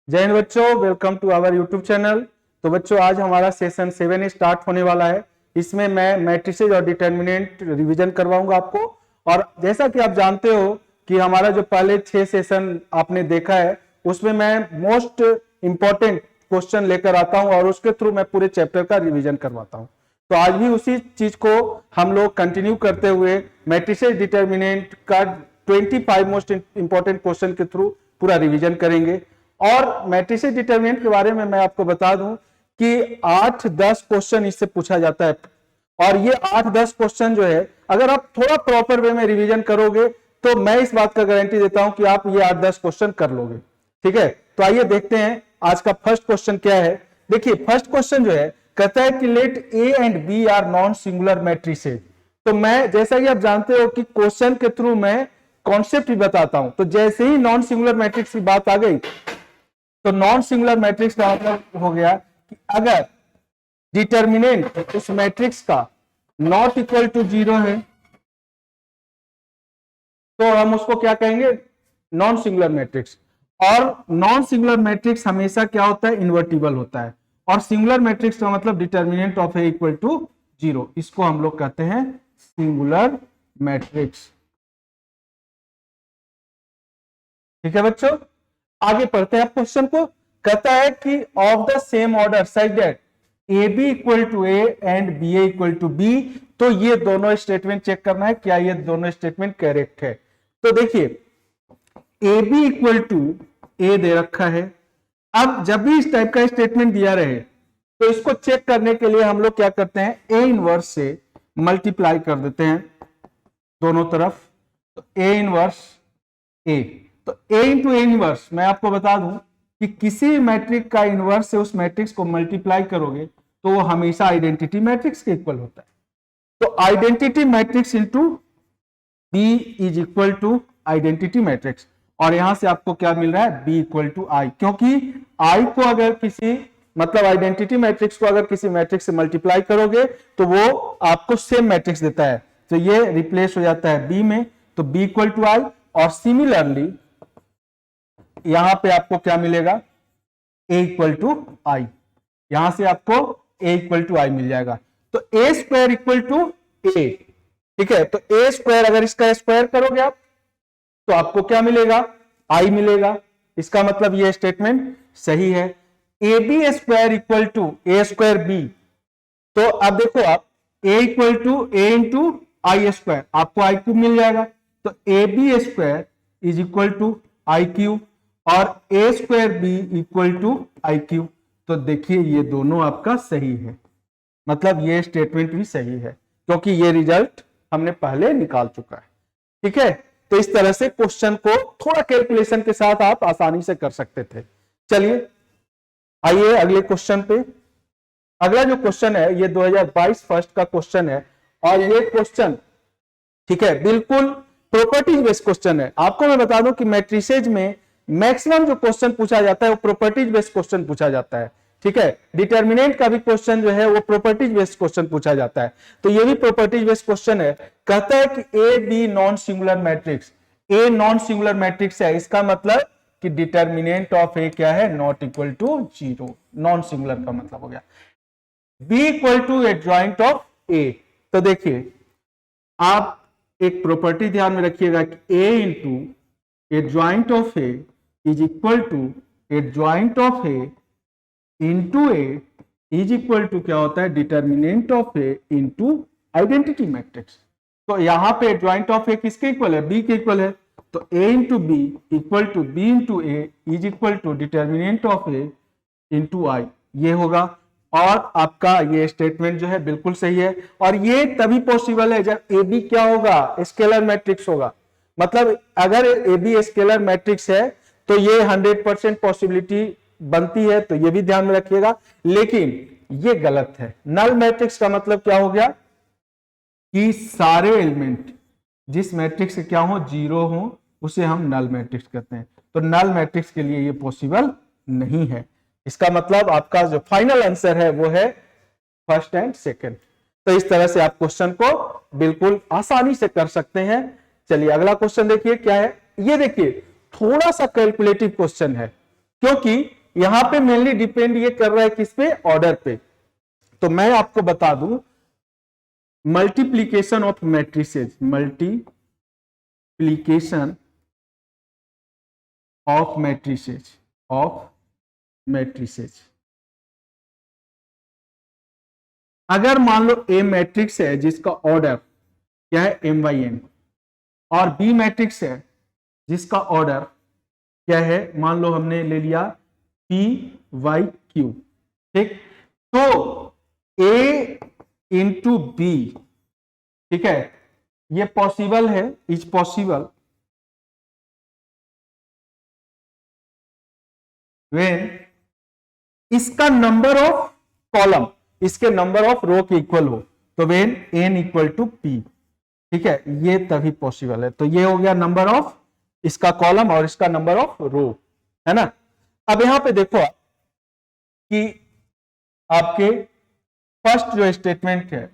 जय हिंद बच्चों, welcome to our YouTube channel. तो बच्चों आज हमारा सेशन 7 स्टार्ट होने वाला है। इसमें मैं मैट्रिसेज और डिटर्मिनेंट रिवीजन करवाऊंगा आपको। और जैसा कि आप जानते हो कि हमारा जो पहले 6 सेशन आपने देखा है उसमें मैं मोस्ट इंपॉर्टेंट क्वेश्चन लेकर आता हूं और उसके थ्रू मैं पूरे चैप्टर का रिवीजन करवाता हूं। तो आज भी उसी चीज को हम लोग कंटिन्यू करते हुए मैट्रिसेज डिटर्मिनेंट का 25 मोस्ट इंपॉर्टेंट क्वेश्चन के थ्रू पूरा रिवीजन करेंगे। और मैट्रिसेज डिटर्मिनेंट के बारे में मैं आपको बता दूं कि 8-10 क्वेश्चन इससे पूछा जाता है। और ये 8-10 क्वेश्चन जो है अगर आप थोड़ा प्रॉपर वे में रिवीजन करोगे तो मैं इस बात का गारंटी देता हूं कि आप ये 8-10 क्वेश्चन कर लोगे। ठीक है, तो आइए देखते हैं आज का फर्स्ट क्वेश्चन क्या है। देखिए फर्स्ट क्वेश्चन जो है कहता है कि let A and B are non singular matrices. तो मैं जैसा कि आप जानते हो कि क्वेश्चन के थ्रू मैं कॉन्सेप्ट भी बताता हूं। तो जैसे ही नॉन सिंगुलर मैट्रिक्स की बात आ गई तो नॉन सिंगुलर मैट्रिक्स का मतलब हो गया कि अगर डिटर्मिनेंट उस मैट्रिक्स का नॉट इक्वल टू 0 है तो हम उसको क्या कहेंगे, नॉन सिंगुलर मैट्रिक्स। और नॉन सिंगुलर मैट्रिक्स हमेशा क्या होता है, इन्वर्टिबल होता है। और सिंगुलर मैट्रिक्स का मतलब determinant of A equal to 0, इसको हम लोग कहते हैं सिंगुलर मैट्रिक्स। ठीक है बच्चों, आगे पढ़ते हैं क्वेश्चन को। कहता है कि of the same order such that A B equal to A and B A equal to B. तो ये दोनों स्टेटमेंट चेक करना है क्या ये दोनों स्टेटमेंट करेक्ट है। तो देखिए ए बी इक्वल टू ए दे रखा है। अब जब भी इस टाइप का स्टेटमेंट दिया रहे तो इसको चेक करने के लिए हम लोग क्या करते हैं, ए इनवर्स से मल्टीप्लाई कर देते हैं दोनों तरफ। तो ए इनवर्स ए, तो ए इंटू ए इनवर्स, मैं आपको बता दूं कि किसी मैट्रिक्स का इनवर्स से उस मैट्रिक्स को मल्टीप्लाई करोगे तो वो हमेशा आइडेंटिटी मैट्रिक्स के इक्वल होता है। तो identity matrix into B is equal to identity matrix. और यहां से आपको क्या मिल रहा है, बी इक्वल टू आई, क्योंकि आई को अगर किसी मतलब आइडेंटिटी मैट्रिक्स को अगर किसी मैट्रिक्स से मल्टीप्लाई करोगे तो वो आपको सेम मैट्रिक्स देता है। तो ये रिप्लेस हो जाता है बी में, तो बी इक्वल टू आई। और सिमिलरली यहां पे आपको क्या मिलेगा, ए इक्वल टू आई। यहां से आपको ए इक्वल टू आई मिल जाएगा। तो ए स्क्वायर इक्वल टू ए। ठीक है, तो ए स्क्वायर अगर इसका स्क्वायर करोगे आप तो आपको क्या मिलेगा, आई मिलेगा। इसका मतलब ये स्टेटमेंट सही है। A B square equal to A square B. तो अब देखो आप A equal to A into I square, आपको आई क्यूब मिल जाएगा। तो A B square is equal to I cube और A square B equal to I cube. तो देखिए ये दोनों आपका सही है, मतलब ये स्टेटमेंट भी सही है क्योंकि ये रिजल्ट हमने पहले निकाल चुका है। ठीक है, तो इस तरह से क्वेश्चन को थोड़ा कैलकुलेशन के साथ आप आसानी से कर सकते थे। चलिए आइए अगले क्वेश्चन पे। अगला जो क्वेश्चन है ये 2022 फर्स्ट का क्वेश्चन है और ये क्वेश्चन ठीक है बिल्कुल प्रॉपर्टीज बेस्ड क्वेश्चन है। आपको मैं बता दूं कि मैट्रिसेज में मैक्सिमम जो क्वेश्चन पूछा जाता है वो प्रॉपर्टीज बेस्ड क्वेश्चन पूछा जाता है। ठीक है, डिटर्मिनेंट का भी क्वेश्चन जो है वो प्रॉपर्टीज बेस्ड क्वेश्चन पूछा जाता है। तो ये भी प्रॉपर्टीज बेस्ड क्वेश्चन है। कहता है कि A B non singular matrix, A non singular matrix है, इसका मतलब कि डिटर्मिनेंट ऑफ ए क्या है, not equal to 0। Non singular का मतलब हो गया। B equal to adjoint of A. तो देखिए आप एक प्रॉपर्टी ध्यान में रखिएगा कि A into adjoint of A is equal to adjoint of A into A is equal to क्या होता है, determinant of A into identity matrix. तो यहां पे एडजॉइंट ऑफ ए किसके इक्वल है, बी के इक्वल है। तो A into B equal to B into A is equal to determinant of A into I, ये होगा। और आपका ये स्टेटमेंट जो है बिल्कुल सही है। और ये तभी पॉसिबल है जब ए बी क्या होगा, स्केलर मैट्रिक्स होगा। मतलब अगर ए बी स्केलर मैट्रिक्स है तो ये 100% पॉसिबिलिटी बनती है, तो ये भी ध्यान में रखिएगा। लेकिन ये गलत है। नल मैट्रिक्स का मतलब क्या हो गया कि सारे एलिमेंट जिस मैट्रिक्स के क्या हो, 0 हो, उसे हम नल मैट्रिक्स कहते हैं। तो नल मैट्रिक्स के लिए ये पॉसिबल नहीं है। इसका मतलब आपका जो फाइनल आंसर है वो है फर्स्ट एंड सेकंड। तो इस तरह से आप क्वेश्चन को बिल्कुल आसानी से कर सकते हैं। चलिए अगला क्वेश्चन देखिए क्या है। ये देखिए थोड़ा सा कैलकुलेटिव क्वेश्चन है क्योंकि यहां पे मेनली डिपेंड ये कर रहा है किस पे, ऑर्डर पे। तो मैं आपको बता दूं, multiplication of matrices, multiplication of matrices, अगर मान लो ए मैट्रिक्स है जिसका ऑर्डर क्या है, m बाई n, और बी मैट्रिक्स है जिसका ऑर्डर क्या है, मान लो हमने ले लिया p y q, ठीक। तो a इंटू बी, ठीक है, ये पॉसिबल है, इज पॉसिबल व्हेन इसका नंबर ऑफ कॉलम इसके नंबर ऑफ रो के इक्वल हो, तो when n equal to p, ठीक है, ये तभी पॉसिबल है। तो ये हो गया नंबर ऑफ इसका कॉलम और इसका नंबर ऑफ रो, है ना। अब यहां पे देखो आप कि आपके फर्स्ट जो स्टेटमेंट है,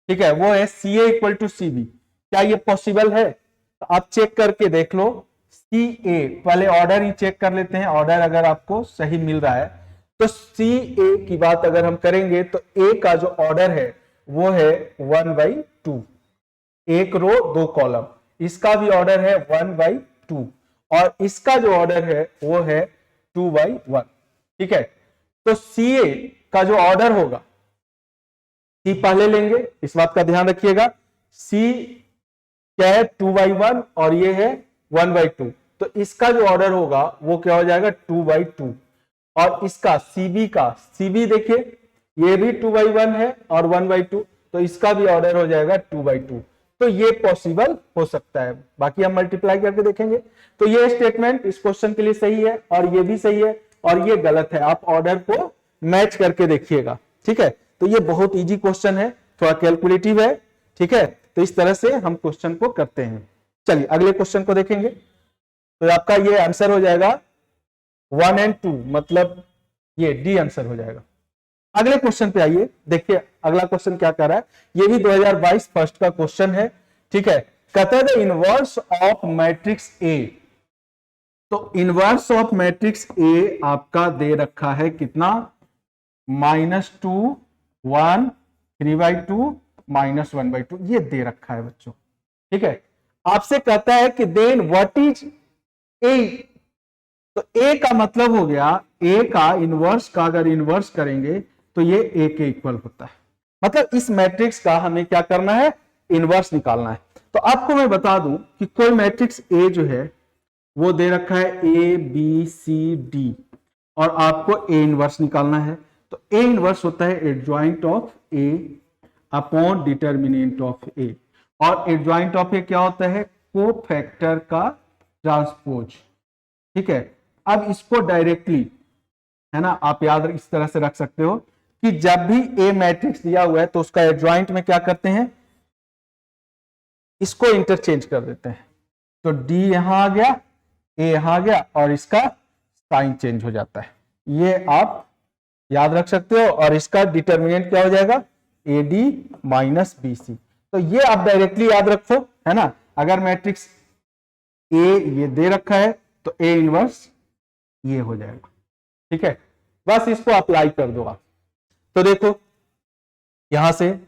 ठीक है, वो है सी ए इक्वल टू सी बी, क्या ये पॉसिबल है? तो आप चेक करके देख लो, सी ए, पहले ऑर्डर ही चेक कर लेते हैं, ऑर्डर अगर आपको सही मिल रहा है तो सी ए की बात अगर हम करेंगे तो ए का जो ऑर्डर है वो है 1/2, एक रो दो कॉलम, इसका भी ऑर्डर है 1/2 और इसका जो ऑर्डर है वो है 2/1, ठीक है। तो सी ए का जो ऑर्डर होगा, सी पहले लेंगे, इस बात का ध्यान रखिएगा, सी क्या है 2/1 और ये है 1/2, तो इसका जो ऑर्डर होगा वो क्या हो जाएगा 2/2, और इसका सीबी देखिए ये भी 2/1 है और 1/2, तो इसका भी ऑर्डर हो जाएगा 2/2। तो ये पॉसिबल हो सकता है, बाकी हम मल्टीप्लाई करके देखेंगे। तो ये स्टेटमेंट इस क्वेश्चन के लिए सही है और ये भी सही है और ये गलत है, आप ऑर्डर को मैच करके देखिएगा, ठीक है। तो ये बहुत इजी क्वेश्चन है, थोड़ा कैलकुलेटिव है, ठीक है। तो इस तरह से हम क्वेश्चन को करते हैं। चलिए अगले क्वेश्चन को देखेंगे। तो आपका ये आंसर हो जाएगा 1 और 2, मतलब ये डी आंसर हो जाएगा। अगले क्वेश्चन पे आइए, देखिए अगला क्वेश्चन क्या कर रहा है, ये भी 2022 फर्स्ट का क्वेश्चन है, ठीक है। कहता है the inverse of matrix A, तो इनवर्स ऑफ मैट्रिक्स ए आपका दे रखा है कितना, -2 1 3/2 -1/2, ये दे रखा है बच्चों, ठीक है। आपसे कहता है कि देन व्हाट इज ए, तो ए का मतलब हो गया, ए का इनवर्स का अगर इनवर्स करेंगे तो ये ए के इक्वल होता है, मतलब इस मैट्रिक्स का हमें क्या करना है, इनवर्स निकालना है। तो आपको मैं बता दूं कि कोई मैट्रिक्स ए जो है वो दे रखा है ए बी सी डी और आपको ए इनवर्स निकालना है। तो ए इनवर्स होता है adjoint of A upon determinant of A, और एडजॉइंट ऑफ ए क्या होता है, कोफैक्टर का ट्रांसपोज, ठीक है। अब इसको डायरेक्टली, है ना, आप याद इस तरह से रख सकते हो कि जब भी ए मैट्रिक्स दिया हुआ है तो उसका एडजॉइंट में क्या करते हैं, इसको इंटरचेंज कर देते हैं। तो डी यहां आ गया, ए यहां आ गया और इसका साइन चेंज हो जाता है, ये आप याद रख सकते हो। और इसका डिटर्मिनेंट क्या हो जाएगा, A D minus B C. तो ये आप डायरेक्टली याद रखो, है ना। अगर मैट्रिक्स ए ये दे रखा है तो ए इनवर्स ये हो जाएगा, ठीक है। बस इसको अप्लाई कर दो आप। तो देखो यहां से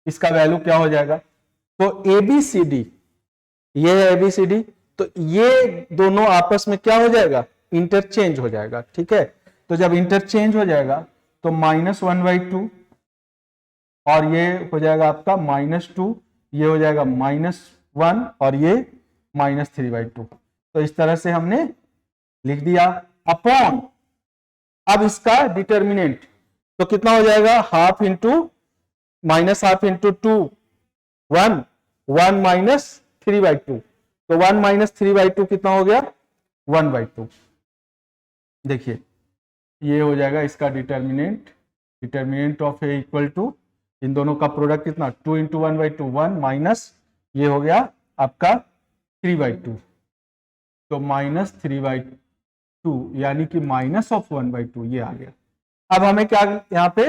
इसका वैल्यू क्या हो जाएगा, तो ए बी सी डी, ये है ए बी सी डी, तो ये दोनों आपस में क्या हो जाएगा, इंटरचेंज हो जाएगा, ठीक है। तो जब इंटरचेंज हो जाएगा तो -1/2 और ये हो जाएगा आपका -2, ये हो जाएगा -1 और ये -3/2। तो इस तरह से हमने लिख दिया अपॉन, अब इसका डिटर्मिनेंट तो कितना हो जाएगा, हाफ इंटू -हाफ इंटू 2 1 1 -3/2, तो 1 -3/2 कितना हो गया, 1/2। देखिए ये हो जाएगा इसका determinant of A equal to, इन दोनों का प्रोडक्ट कितना, 2 × 1/2 1 माइनस ये हो गया आपका 3/2, तो -3/2 यानी कि -1/2 ये आ गया। अब हमें क्या यहाँ पे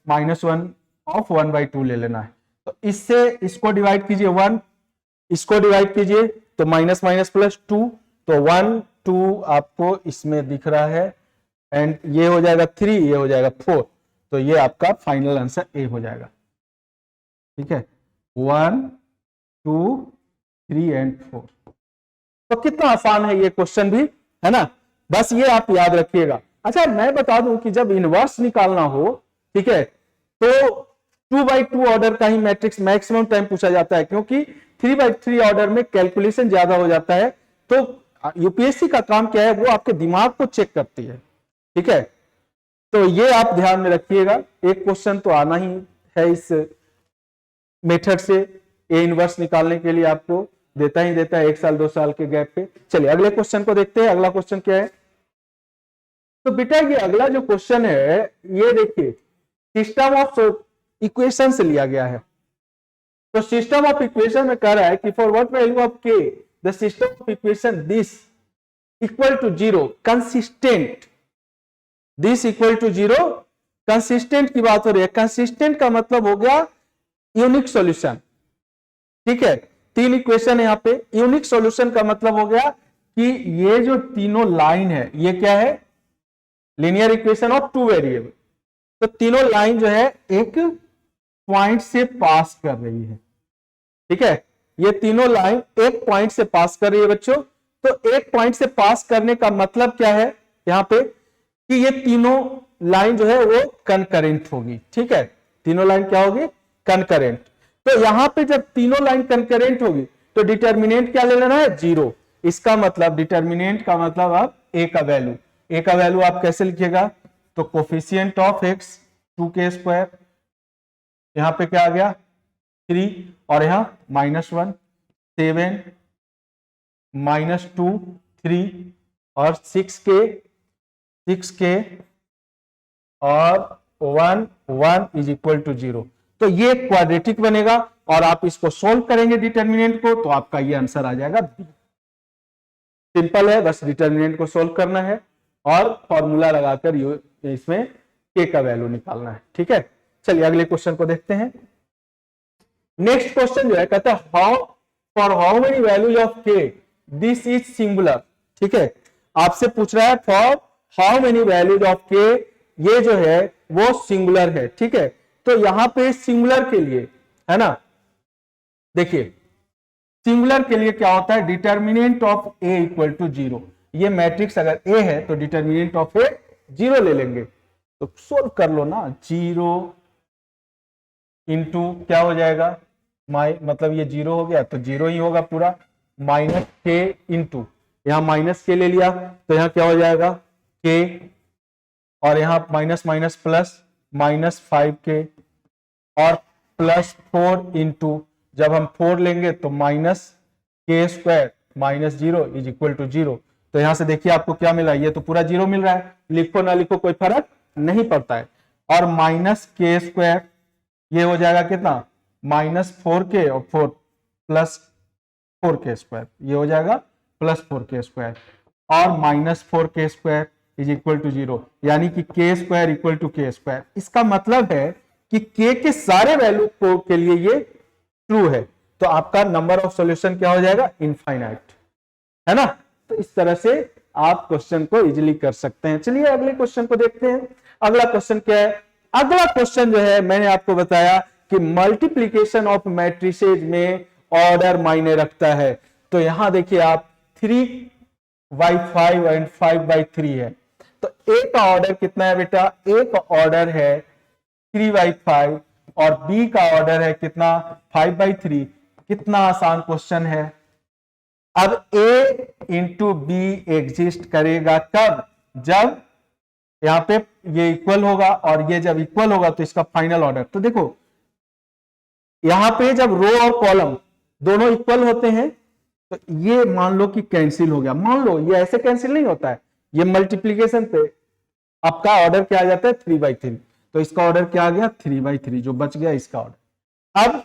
-1/2 ले लेना है, तो इससे इसको डिवाइड कीजिए 1, इसको डिवाइड कीजिए तो माइनस माइनस प्लस 2, तो 1 2 आपको इसमें दिख रहा है एंड ये हो जाएगा 3, ये हो जाएगा 4, तो ये आपका फाइनल आंसर ए हो जाएगा। ठीक है, 1 2 3 एंड 4। तो कितना आसान है ये क्वेश्चन भी, है ना, बस ये आप याद रखिएगा। अच्छा मैं बता दूं कि जब इनवर्स निकालना हो, ठीक है, तो 2/2 ऑर्डर का ही मैट्रिक्स मैक्सिमम टाइम पूछा जाता है, क्योंकि 3/3 ऑर्डर में कैलकुलेशन ज्यादा हो जाता है। तो यूपीएससी का काम क्या है, वो आपके दिमाग को चेक करती है। ठीक है, तो ये आप ध्यान में रखिएगा, एक क्वेश्चन तो आना ही है इस मेथड से, ए इनवर्स निकालने के लिए आपको देता ही देता है 1 साल 2 साल के गैप पे। चलिए अगले क्वेश्चन को देखते हैं। अगला क्वेश्चन क्या है, तो बेटा ये अगला जो क्वेश्चन है, ये देखिए सिस्टम ऑफ इक्वेशन से लिया गया है। तो सिस्टम ऑफ इक्वेशन में कह रहा है कि for what value of K the system of equation this equal to 0 consistent, this equal to 0 consistent की बात हो रही है। कंसिस्टेंट का मतलब हो गया यूनिक सॉल्यूशन। ठीक है, 3 इक्वेशन है यहाँ पे। यूनिक सॉल्यूशन का मतलब हो गया कि ये जो तीनों लाइन है, ये क्या है, लीनियर इक्वेशन ऑफ 2 वेरिएबल। तो तीनों लाइन जो है एक पॉइंट से पास कर रही है। ठीक है, ये तीनों लाइन एक पॉइंट से पास कर रही है बच्चों। तो एक पॉइंट से पास करने का मतलब क्या है यहां पे, कि ये तीनों लाइन जो है वो कनकरेंट होगी। ठीक है, तीनों लाइन क्या होगी, कनकरेंट। तो यहां पे जब तीनों लाइन कनकरेंट होगी तो डिटर्मिनेंट क्या ले लेना है, 0। इसका मतलब डिटर्मिनेंट का मतलब आप ए का वैल्यू, ए का वैल्यू आप कैसे लिखिएगा, तो कोफिशिएंट ऑफ एक्स 2k², यहां पे क्या आ गया 3, और यहां -1 7 -2 3 और 6k और 1 1 इज इक्वल टू 0। तो ये क्वाड्रेटिक बनेगा और आप इसको सोल्व करेंगे डिटर्मिनेंट को, तो आपका ये आंसर आ जाएगा बी। सिंपल है, बस डिटर्मिनेंट को सोल्व करना है और फॉर्मूला लगाकर इसमें के का वैल्यू निकालना है। ठीक है, चलिए अगले क्वेश्चन को देखते हैं। नेक्स्ट क्वेश्चन जो है कहता है how for how many values of के दिस इज सिंगुलर। ठीक है, आपसे पूछ रहा है for how many values of के, ये जो है वो सिंगुलर है। ठीक है, तो यहां पे सिंगुलर के लिए, है ना, देखिए सिंगुलर के लिए क्या होता है, determinant of A equal to 0। ये मैट्रिक्स अगर ए है तो डिटर्मिनेंट ऑफ ए 0 ले लेंगे। तो सोल्व कर लो ना, 0 इंटू क्या हो जाएगा, मतलब ये 0 हो गया तो 0 ही होगा पूरा, -k इंटू यहां -k ले लिया तो यहां क्या हो जाएगा k, और यहां माइनस माइनस प्लस -5k और +4 इंटू जब हम 4 लेंगे तो -k² -0 इज इक्वल टू 0। तो यहां से देखिए आपको क्या मिला, ये तो पूरा 0 मिल रहा है, लिखो ना लिखो कोई फर्क नहीं पड़ता है। और -k², ये हो जाएगा कितना, -4k और 4 +4k², ये हो जाएगा +4k² और -4k² इज इक्वल टू 0, यानी कि k² इक्वल टू k²। इसका मतलब है कि k के सारे वैल्यू के लिए ये ट्रू है, तो आपका नंबर ऑफ सॉल्यूशन क्या हो जाएगा, इनफाइनाइट, है ना। तो इस तरह से आप क्वेश्चन को इजीली कर सकते हैं। चलिए अगले क्वेश्चन को देखते हैं। अगला क्वेश्चन क्या है, अगला क्वेश्चन जो है मैंने आपको बताया कि मल्टीप्लीकेशन ऑफ मैट्रिसेज में ऑर्डर मायने रखता है। तो यहां देखिए आप 3/5 एंड 5/3 है, तो ए का ऑर्डर कितना है बेटा, ए का ऑर्डर है 3/5 और बी का ऑर्डर है कितना, 5/3। कितना आसान क्वेश्चन है। अब ए इंटू बी एग्जिस्ट करेगा कब, जब यहां पे ये इक्वल होगा, और ये जब इक्वल होगा तो इसका फाइनल ऑर्डर। तो देखो यहां पे जब रो और कॉलम दोनों इक्वल होते हैं तो ये मान लो कि कैंसिल हो गया, मान लो ये ऐसे कैंसिल नहीं होता है, ये मल्टीप्लीकेशन पे आपका ऑर्डर क्या आ जाता है 3/3, तो इसका ऑर्डर क्या आ गया 3/3, जो बच गया इसका ऑर्डर। अब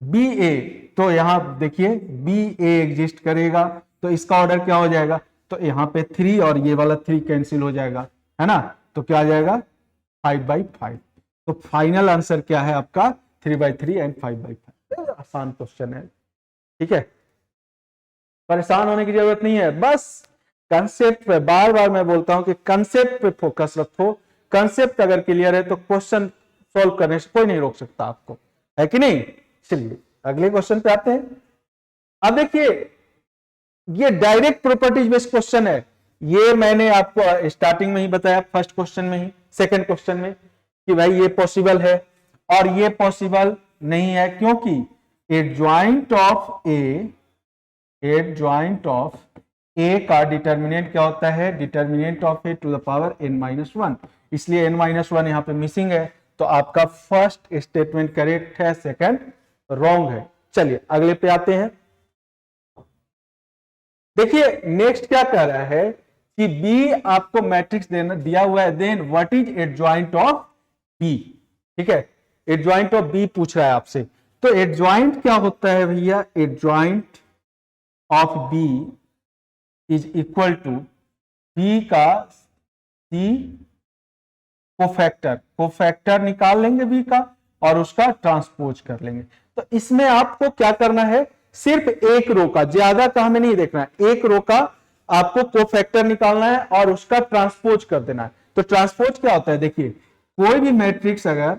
बी ए, तो यहां देखिए बी ए एग्जिस्ट करेगा तो इसका ऑर्डर क्या हो जाएगा, तो यहां पे 3 और ये वाला 3 कैंसिल हो जाएगा, है ना, तो क्या आ जाएगा 5/5। तो फाइनल आंसर क्या है आपका 3/3 एंड 5/5। आसान क्वेश्चन है, ठीक है, परेशान होने की जरूरत नहीं है, बस कंसेप्ट पे, बार बार मैं बोलता हूं कि कंसेप्ट पे फोकस रखो। कंसेप्ट अगर क्लियर है तो क्वेश्चन सॉल्व करने से कोई नहीं रोक सकता आपको, है कि नहीं। चलिए अगले क्वेश्चन पे आते हैं। अब देखिए ये डायरेक्ट प्रॉपर्टीज बेस्ड क्वेश्चन है। ये मैंने आपको स्टार्टिंग में ही बताया, फर्स्ट क्वेश्चन में ही, सेकंड क्वेश्चन में, कि भाई ये पॉसिबल है और ये पॉसिबल नहीं है, क्योंकि एडजॉइंट ऑफ ए का डिटर्मिनेंट क्या होता है, determinant of A to the power n-1, इसलिए n-1 यहां पे मिसिंग है। तो आपका फर्स्ट स्टेटमेंट करेक्ट है, सेकंड रॉन्ग है। चलिए अगले पे आते हैं। देखिए नेक्स्ट क्या कह रहा है कि बी आपको मैट्रिक्स देना दिया हुआ है, then what is adjoint of B. ठीक है, एडजॉइंट ऑफ बी पूछ रहा है आपसे। तो एडजॉइंट क्या होता है भैया, adjoint of B is equal to B का सी कोफैक्टर निकाल लेंगे बी का और उसका ट्रांसपोज कर लेंगे। तो इसमें आपको क्या करना है, सिर्फ एक रो का, ज्यादा का हमें नहीं देखना है, एक रो का आपको कोफैक्टर निकालना है और उसका ट्रांसपोज कर देना है। तो ट्रांसपोज क्या होता है, देखिए कोई भी मैट्रिक्स अगर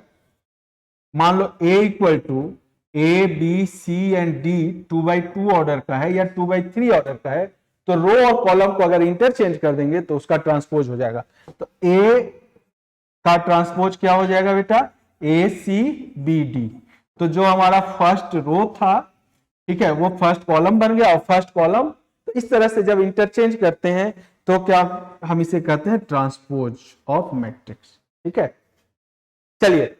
मान लो A equal to A B C and D 2/2 order का है या 2/3 ऑर्डर का है, तो रो और कॉलम को अगर इंटरचेंज कर देंगे तो उसका ट्रांसपोज हो जाएगा। तो ए का ट्रांसपोज क्या हो जाएगा बेटा, ए सी बी डी। तो जो हमारा फर्स्ट रो था, ठीक है, वो फर्स्ट कॉलम बन गया और फर्स्ट कॉलम। तो इस तरह से जब इंटरचेंज करते हैं तो क्या हम इसे कहते हैं, ट्रांसपोज ऑफ मैट्रिक्स। ठीक है, चलिए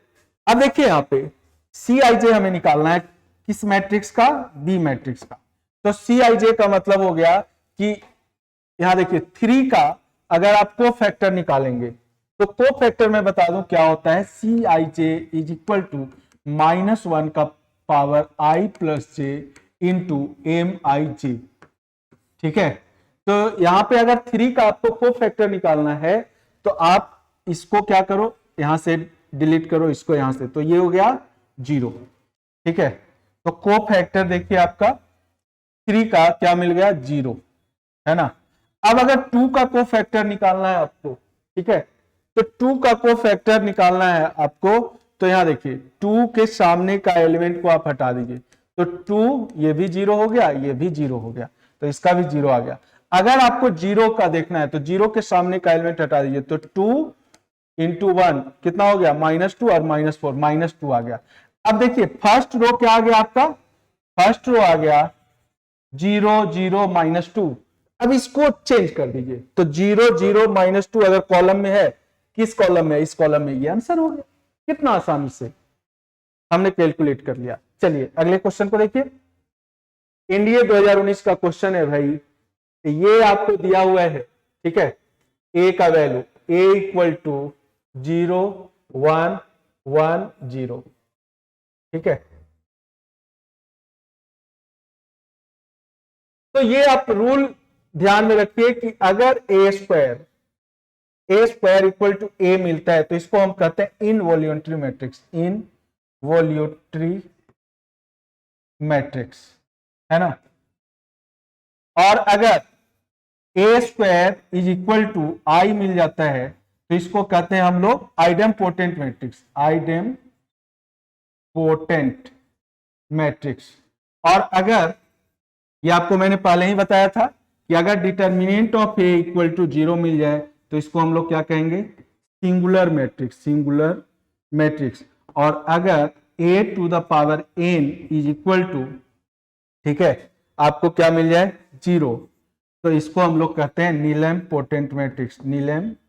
अब देखिए यहां पे सी आई जे हमें निकालना है, किस मैट्रिक्स का, बी मैट्रिक्स का। तो सी आई जे का मतलब हो गया कि यहां देखिए 3 का अगर आप कोफैक्टर निकालेंगे तो कोफैक्टर में बता दूं क्या होता है, C I J is equal to -1 का power i plus J into M I J. ठीक है, तो यहां पे अगर 3 का आपको कोफैक्टर निकालना है तो आप इसको क्या करो, यहां से डिलीट करो इसको यहां से, तो ये हो गया 0। ठीक है, तो कोफैक्टर देखिए आपका 3 का क्या मिल गया, 0, है ना। अब अगर 2 का कोफैक्टर निकालना है आपको, ठीक है, तो 2 का कोफैक्टर निकालना है आपको, तो यहां देखिए 2 के सामने का एलिमेंट को आप हटा दीजिए, तो 2 ये भी 0 हो गया, ये भी 0 हो गया, तो इसका भी 0 आ गया। अगर आपको 0 का देखना है तो 0 के सामने का एलिमेंट हटा दीजिए, तो 2 इंटू 1 कितना हो गया, -2 और -4, -2 आ गया। अब देखिए फर्स्ट रो क्या आ गया आपका, फर्स्ट रो आ गया 0 0 -2। अब इसको चेंज कर दीजिए, तो 0 0 -2 अगर कॉलम में है, किस कॉलम में, इस कॉलम में, ये आंसर हो गया। कितना आसानी से हमने कैलकुलेट कर लिया। चलिए अगले क्वेश्चन को देखिए। एनडीए 2019 का क्वेश्चन है भाई, ये आपको दिया हुआ है, ठीक है, ए का वैल्यू ए इक्वल टू 0 1 1 0। ठीक है, तो ये आप रूल ध्यान में रखिए कि अगर ए स्क्वायर इक्वल टू ए मिलता है तो इसको हम कहते हैं इनवॉल्यूंटरी मैट्रिक्स, इनवॉल्यूंटरी मैट्रिक्स, है ना। और अगर ए स्क्वायर इज इक्वल टू आई मिल जाता है तो इसको कहते हैं हम लोग आइडेम्पोटेंट मैट्रिक्स, आइडेम्पोटेंट मैट्रिक्स। और अगर, ये आपको मैंने पहले ही बताया था कि अगर determinant of A equal to 0 मिल जाए तो इसको हम लोग क्या कहेंगे, सिंगुलर मैट्रिक्स, सिंगुलर मैट्रिक्स। और अगर A to the power n is equal to, ठीक है, आपको क्या मिल जाए, 0, तो इसको हम लोग कहते हैं नीलेम्पोटेंट मैट्रिक्स, नीलेम्पोटेंट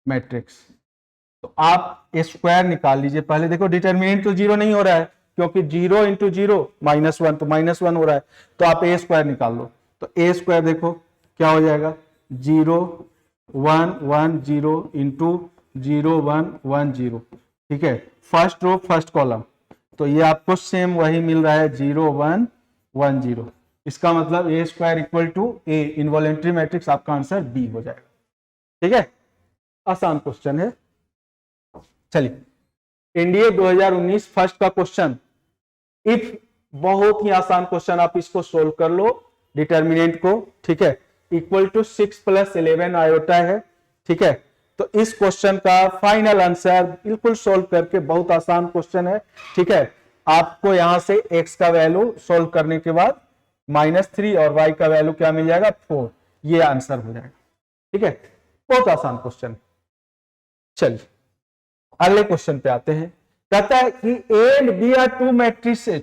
मैट्रिक्स। तो आप स्क्वायर निकाल लीजिए पहले। देखो डिटर्मिनेंट तो 0 नहीं हो रहा है क्योंकि 0 इंटू 0 -1, तो -1 हो रहा है, तो आप ए स्क्वायर निकाल लो। तो ए स्क्वायर देखो क्या हो जाएगा, 0 1 1 0 इंटू 0 1 1 0। ठीक है, फर्स्ट रो फर्स्ट कॉलम, तो ये आपको सेम वही मिल रहा है 0 1 1 0। इसका मतलब A square equal to A, involuntary matrix, आपका आंसर बी हो जाएगा। ठीक है, आसान क्वेश्चन है। चलिए एनडीए 2019 फर्स्ट का क्वेश्चन, इफ बहुत ही आसान क्वेश्चन, आप इसको सोल्व कर लो डिटर्मिनेंट को, ठीक है, इक्वल टू 6 + 11 आयोटा है, ठीक है। तो इस क्वेश्चन का फाइनल आंसर बिल्कुल सोल्व करके, बहुत आसान क्वेश्चन है, ठीक है। आपको यहां से x का वैल्यू सोल्व करने के बाद -3 और y का वैल्यू क्या मिल जाएगा 4, ये आंसर हो जाएगा, ठीक है। बहुत आसान क्वेश्चन। चलिए अगले क्वेश्चन पे आते हैं। कहता है कि A and B are two matrices,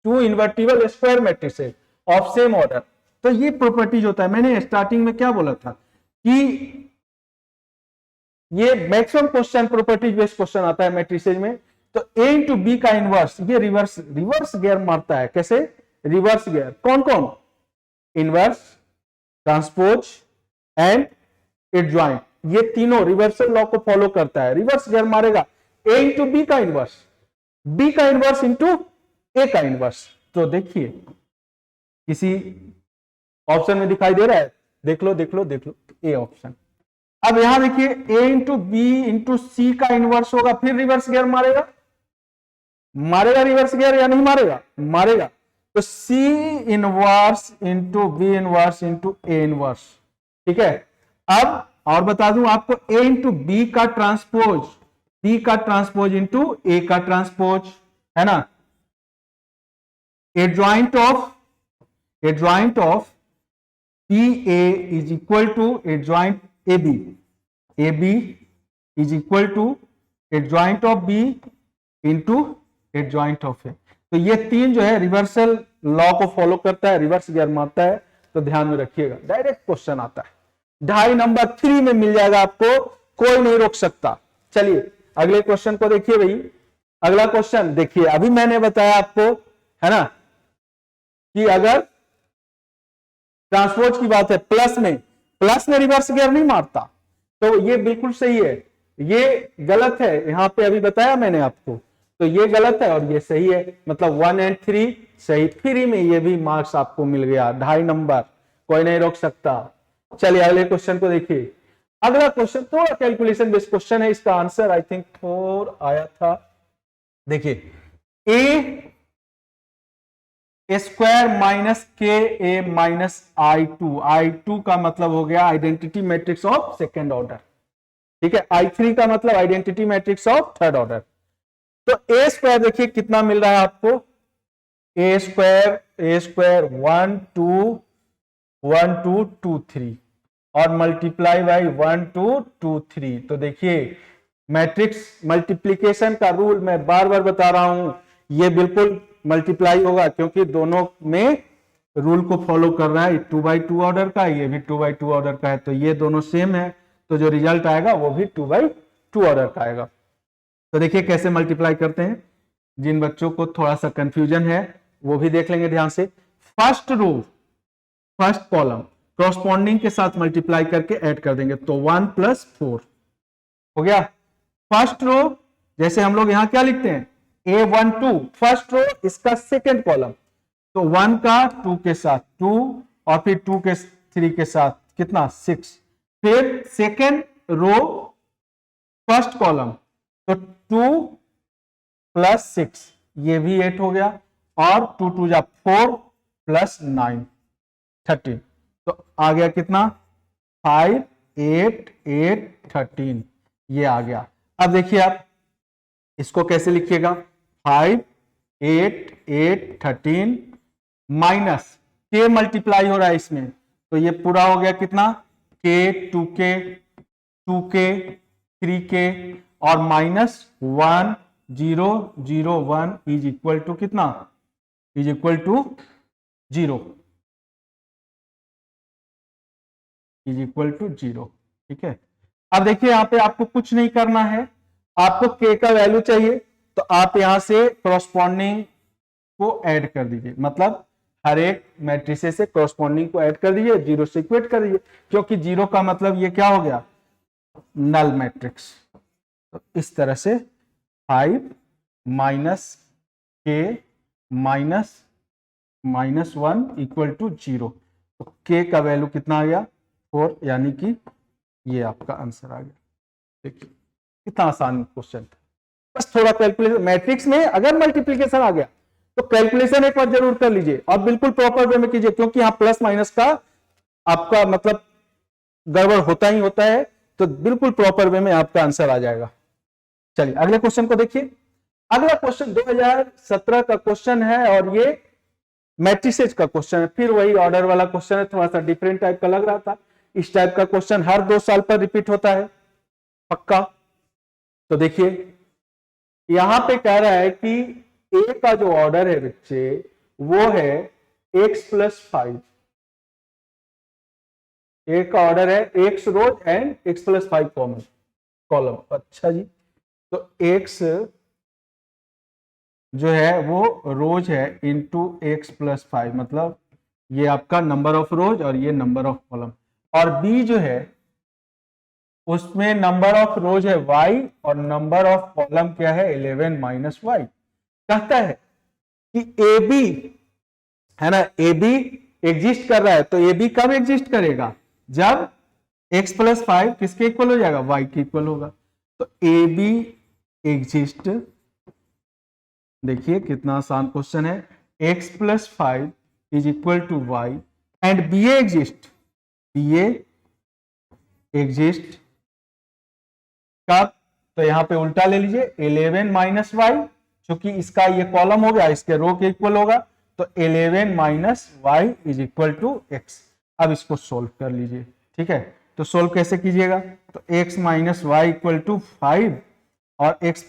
two invertible square matrices of same order. तो ये प्रॉपर्टीज होता है, मैंने स्टार्टिंग में क्या बोला था कि ये maximum question properties based question आता है मैट्रिसेज में। तो A इंटू बी का इनवर्स, ये रिवर्स गियर मारता है। कैसे रिवर्स गियर? कौन कौन? इनवर्स, ट्रांसपोज एंड एडजॉइंट, ये तीनों रिवर्सल लॉ को फॉलो करता है। रिवर्स गियर मारेगा A इंटू बी का इनवर्स, B का इनवर्स इंटू A का इनवर्स। तो देखिए किसी ऑप्शन में दिखाई दे रहा है, देख लो देख लो देख लो, A ऑप्शन। अब यहां देखिए A इंटू बी इंटू सी का इनवर्स होगा, फिर रिवर्स गियर मारेगा। मारेगा रिवर्स गियर या नहीं मारेगा? मारेगा। तो C inverse into B inverse into A inverse, ठीक है। अब और बता दूं आपको, A इंटू बी का ट्रांसपोज, B का ट्रांसपोज इंटू A का ट्रांसपोज, है ना। Adjoint of PA is equal to adjoint AB, AB is equal to adjoint of B into adjoint of A। तो ये तीन जो है रिवर्सल लॉ को फॉलो करता है, रिवर्स गियर मारता है। तो ध्यान में रखिएगा, डायरेक्ट क्वेश्चन आता है, 2.5 नंबर 3 में मिल जाएगा आपको, कोई नहीं रोक सकता। चलिए अगले क्वेश्चन को देखिए भाई। अगला क्वेश्चन देखिए, अभी मैंने बताया आपको, है ना, कि अगर ट्रांसपोज की बात है प्लस में रिवर्स गियर नहीं मारता, तो ये बिल्कुल सही है, ये गलत है। यहां पे अभी बताया मैंने आपको, तो ये गलत है और ये सही है, मतलब 1 और 3 सही। फ्री में ये भी मार्क्स आपको मिल गया, 2.5 नंबर, कोई नहीं रोक सकता। चलिए अगले क्वेश्चन को देखिए। अगला क्वेश्चन थोड़ा कैलकुलेशन बेस्ड क्वेश्चन है, इसका आंसर आई थिंक 4 आया था। देखिए A square minus KA minus I2 का मतलब हो गया identity matrix of second order, ठीक है। I3 का मतलब identity matrix of third order. तो A स्क्वायर देखिए कितना मिल रहा है आपको, A स्क्वायर 1 2 1 2 2 3 और मल्टीप्लाई बाई 1 2 2 3। तो देखिए मैट्रिक्स मल्टीप्लीकेशन का रूल मैं बार बार बता रहा हूं, ये बिल्कुल मल्टीप्लाई होगा, क्योंकि दोनों में रूल को फॉलो कर रहा है। 2/2 ऑर्डर का, ये भी 2/2 ऑर्डर का है, तो ये दोनों सेम है, तो जो रिजल्ट आएगा वो भी 2/2 ऑर्डर का आएगा। तो देखिए कैसे मल्टीप्लाई करते हैं, जिन बच्चों को थोड़ा सा कंफ्यूजन है वो भी देख लेंगे ध्यान से। First row first column corresponding के साथ मल्टीप्लाई करके ऐड कर देंगे, तो 1 + 4 हो गया। फर्स्ट रो जैसे हम लोग यहां क्या लिखते हैं, A12 फर्स्ट रो, इसका सेकेंड कॉलम, तो 1 का 2 के साथ 2 और फिर 2 के 3 के साथ कितना 6। फिर सेकेंड रो फर्स्ट कॉलम, तो 2 + 6 ये भी 8 हो गया, और 2 2 जा 4 + 9 13। तो आ गया कितना 5 8 8 13, ये आ गया। अब देखिए आप इसको कैसे लिखिएगा, 5 8 8 13 माइनस के मल्टीप्लाई हो रहा है इसमें, तो ये पूरा हो गया कितना K 2K 2K 3K और माइनस 1 0 0 1 इज इक्वल टू कितना, is equal to 0, is equal to 0, ठीक है। अब देखिए यहां पे आपको कुछ नहीं करना है, आपको K का वैल्यू चाहिए, तो आप यहां से कॉरस्पॉन्डिंग को ऐड कर दीजिए, मतलब हर एक मैट्रिसेस से कॉरस्पॉन्डिंग को ऐड कर दीजिए, 0 से इक्वेट कर दीजिए, क्योंकि 0 का मतलब ये क्या हो गया, नल मैट्रिक्स। तो इस तरह से 5 minus K minus -1 equal to 0। तो K का वैल्यू कितना आ गया 4, यानी कि ये आपका आंसर आ गया। देखिए कितना आसान क्वेश्चन था, बस थोड़ा कैलकुलेशन। मैट्रिक्स में अगर मल्टीप्लीकेशन आ गया तो कैलकुलेशन एक बार जरूर कर लीजिए और बिल्कुल प्रॉपर वे में कीजिए, क्योंकि यहाँ प्लस माइनस का आपका मतलब गड़बड़ होता ही होता है, तो बिल्कुल प्रॉपर वे में आपका आंसर आ जाएगा। चलिए अगले क्वेश्चन को देखिए। अगला क्वेश्चन 2017 का क्वेश्चन है और ये मैट्रिसेज का क्वेश्चन है। फिर वही ऑर्डर वाला क्वेश्चन है, थोड़ा सा डिफरेंट टाइप का लग रहा था। इस टाइप का क्वेश्चन हर 2 साल पर रिपीट होता है पक्का। तो देखिए यहां पे कह रहा है कि ए का जो ऑर्डर है बच्चे वो है x+5। ए का ऑर्डर है x rose and x+5 column. अच्छा जी, तो x जो है वो रोज है इंटू x+5, मतलब ये आपका नंबर ऑफ रोज और ये नंबर ऑफ कॉलम। और b जो है उसमें नंबर ऑफ रोज है y और नंबर ऑफ कॉलम क्या है 11 माइनस y। कहता है कि ए बी है ना, ए बी एग्जिस्ट कर रहा है, तो ए बी कब एग्जिस्ट करेगा, जब x+5 किसके इक्वल हो जाएगा, y के इक्वल होगा। तो ए बी एग्जिस्ट, देखिए कितना आसान क्वेश्चन है, x+5 is equal to y and B A exist, B A exist कब, तो यहां पे उल्टा ले लीजिए 11 माइनस वाई, क्योंकि इसका ये कॉलम हो गया इसके रो के इक्वल होगा, तो 11 minus Y is equal to X. अब इसको सोल्व कर लीजिए, ठीक है। तो सोल्व कैसे कीजिएगा, तो x minus Y equal to 5 और x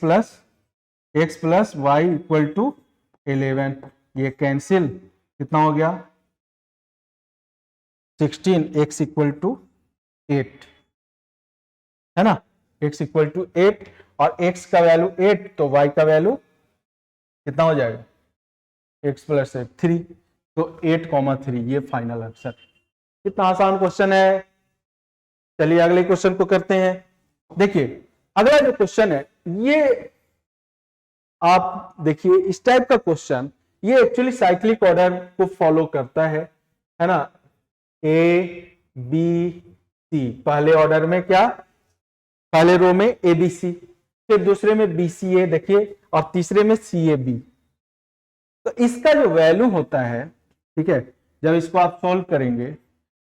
plus Y equal to 11, ये कैंसिल, कितना हो गया 16, x इक्वल टू 8 है ना, x इक्वल टू 8 और x का वैल्यू 8 तो y का वैल्यू कितना हो जाएगा x+8 3, तो 8,3 ये फाइनल आंसर। कितना आसान क्वेश्चन है। चलिए अगले क्वेश्चन को करते हैं। देखिए अगला जो क्वेश्चन है ये आप देखिए, इस टाइप का क्वेश्चन ये एक्चुअली साइक्लिक ऑर्डर को फॉलो करता है ना, ए बी सी, पहले ऑर्डर में क्या, पहले रो में ए बी सी, फिर दूसरे में बी सी ए देखिए, और तीसरे में सी ए बी। तो इसका जो वैल्यू होता है, ठीक है, जब इसको आप सोल्व करेंगे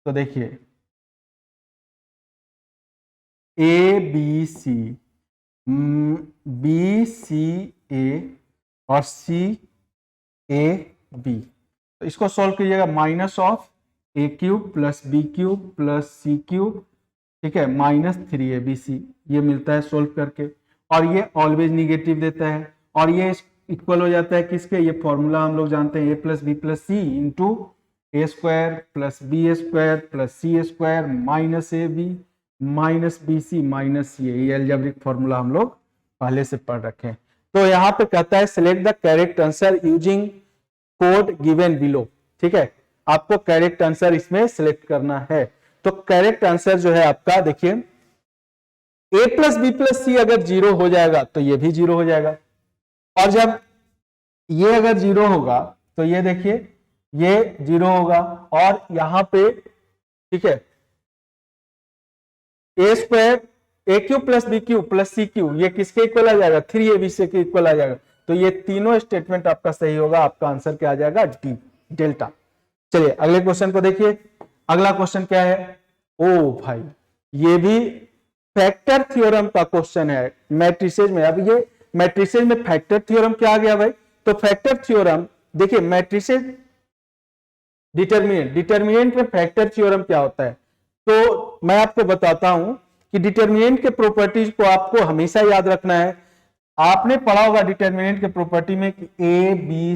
तो देखिए A B C, B C ए और सी ए बी, तो इसको सोल्व कीजिएगा, minus of A cube plus B cube plus C cube, ठीक है, -3abc, ये मिलता है सोल्व करके, और ये ऑलवेज निगेटिव देता है, और ये इक्वल हो जाता है किसके, ये फॉर्मूला हम लोग जानते हैं, a plus B plus C into A square plus B square plus C square minus A B minus B C minus C, ये अलजेब्रिक फॉर्मूला हम लोग पहले से पढ़ रखे हैं। तो यहाँ पे कहता है select the correct answer using code given below, ठीक है, आपको करेक्ट आंसर इसमें सिलेक्ट करना है। तो करेक्ट आंसर जो है आपका देखिए, a प्लस बी प्लस सी अगर 0 हो जाएगा तो ये भी 0 हो जाएगा, और जब ये अगर 0 होगा तो ये देखिए ये 0 होगा, और यहां पे ठीक है A square A cube plus B cube plus C cube, ये किसके इक्वल आ जाएगा, 3ab से के इक्वल आ जाएगा। तो ये तीनों स्टेटमेंट आपका सही होगा, आपका आंसर क्या आ जाएगा, डी, डेल्टा। चलिए अगले क्वेश्चन को देखिए। अगला क्वेश्चन क्या है, ओ भाई ये भी फैक्टर थ्योरम का क्वेश्चन है मैट्रिसेज में। अब ये मैट्रिसेज में फैक्टर थ्योरम क्या आ गया भाई, तो फैक्टर थ्योरम देखिए, मैट्रिसेज डिटरमिनेंट में फैक्टर थ्योरम क्या होता है, तो मैं आपको बताता हूं कि डिटरमिनेंट के प्रॉपर्टीज को आपको हमेशा याद रखना है। आपने पढ़ा होगा डिटरमिनेंट के प्रॉपर्टी में कि ए बी